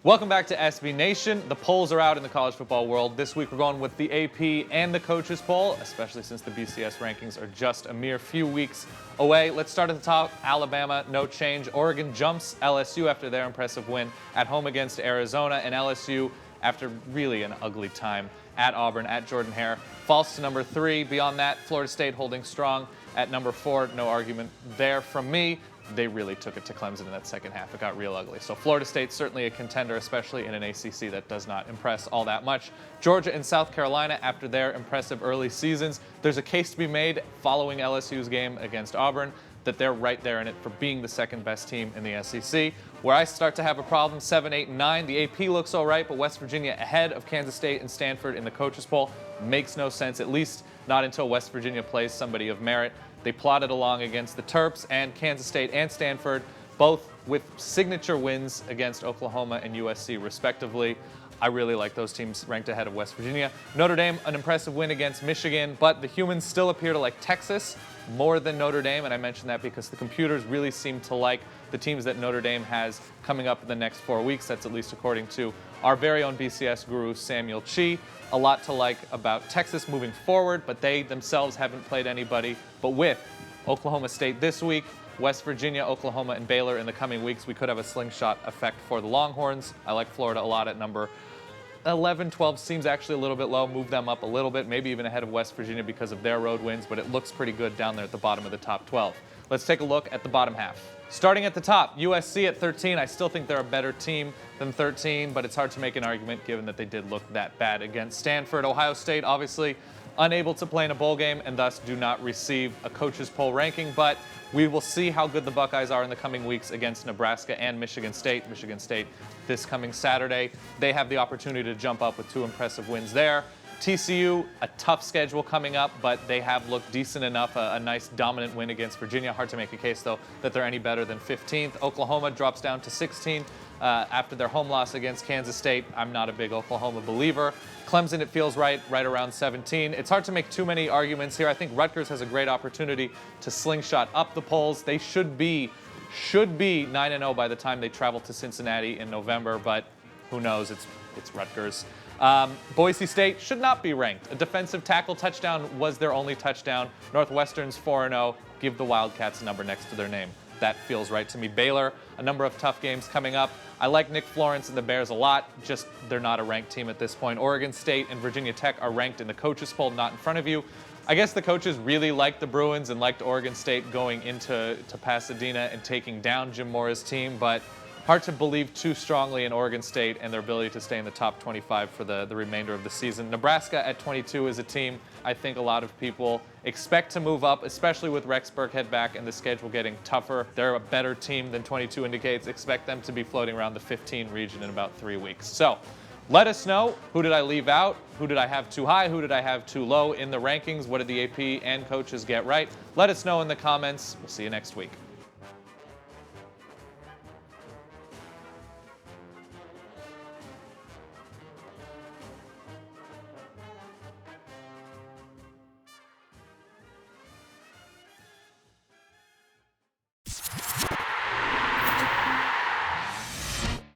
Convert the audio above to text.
Welcome back to SB Nation. The polls are out in the college football world. This week we're going with the AP and the coaches poll, especially since the BCS rankings are just a mere few weeks away. Let's start at the top. Alabama, no change. Oregon jumps LSU after their impressive win at home against Arizona, and LSU, after really an ugly time at Auburn, at Jordan-Hare, falls to number 3. Beyond that, Florida State holding strong at number 4. No argument there from me. They really took it to Clemson in that second half. It got real ugly. So Florida State certainly a contender, especially in an ACC that does not impress all that much. Georgia and South Carolina, after their impressive early seasons, there's a case to be made following LSU's game against Auburn that they're right there in it for being the second best team in the SEC. Where I start to have a problem, 7, 8, and 9. The AP looks all right, but West Virginia ahead of Kansas State and Stanford in the coaches poll makes no sense, at least not until West Virginia plays somebody of merit. They plodded along against the Terps and Kansas State and Stanford, both with signature wins against Oklahoma and USC, respectively. I really like those teams ranked ahead of West Virginia. Notre Dame, an impressive win against Michigan, but the humans still appear to like Texas more than Notre Dame, and I mention that because the computers really seem to like the teams that Notre Dame has coming up in the next 4 weeks. That's at least according to our very own BCS guru, Samuel Chi. A lot to like about Texas moving forward, but they themselves haven't played anybody. But with Oklahoma State this week, West Virginia, Oklahoma, and Baylor in the coming weeks, we could have a slingshot effect for the Longhorns. I like Florida a lot at number 11, 12 seems actually a little bit low. Move them up a little bit, maybe even ahead of West Virginia because of their road wins, but it looks pretty good down there at the bottom of the top 12. Let's take a look at the bottom half. Starting at the top, USC at 13. I still think they're a better team than 13, but it's hard to make an argument given that they did look that bad against Stanford. Ohio State, obviously, unable to play in a bowl game and thus do not receive a coaches poll ranking, but we will see how good the Buckeyes are in the coming weeks against Nebraska and Michigan State. Michigan State this coming Saturday. They have the opportunity to jump up with 2 impressive wins there. TCU, a tough schedule coming up, but they have looked decent enough. A nice dominant win against Virginia. Hard to make a case, though, that they're any better than 15th. Oklahoma drops down to 16 after their home loss against Kansas State. I'm not a big Oklahoma believer. Clemson, it feels right around 17. It's hard to make too many arguments here. I think Rutgers has a great opportunity to slingshot up the polls. They should be 9-0 by the time they travel to Cincinnati in November, but who knows? It's Rutgers. Boise State should not be ranked. A defensive tackle touchdown was their only touchdown. Northwestern's 4-0. Give the Wildcats a number next to their name. That feels right to me. Baylor, a number of tough games coming up. I like Nick Florence and the Bears a lot, just they're not a ranked team at this point. Oregon State and Virginia Tech are ranked in the coaches poll, not in front of you. I guess the coaches really liked the Bruins and liked Oregon State going into Pasadena and taking down Jim Mora's team, but hard to believe too strongly in Oregon State and their ability to stay in the top 25 for the remainder of the season. Nebraska at 22 is a team I think a lot of people expect to move up, especially with Rex Burkhead back and the schedule getting tougher. They're a better team than 22 indicates. Expect them to be floating around the 15 region in about 3 weeks. So let us know, who did I leave out? Who did I have too high? Who did I have too low in the rankings? What did the AP and coaches get right? Let us know in the comments. We'll see you next week.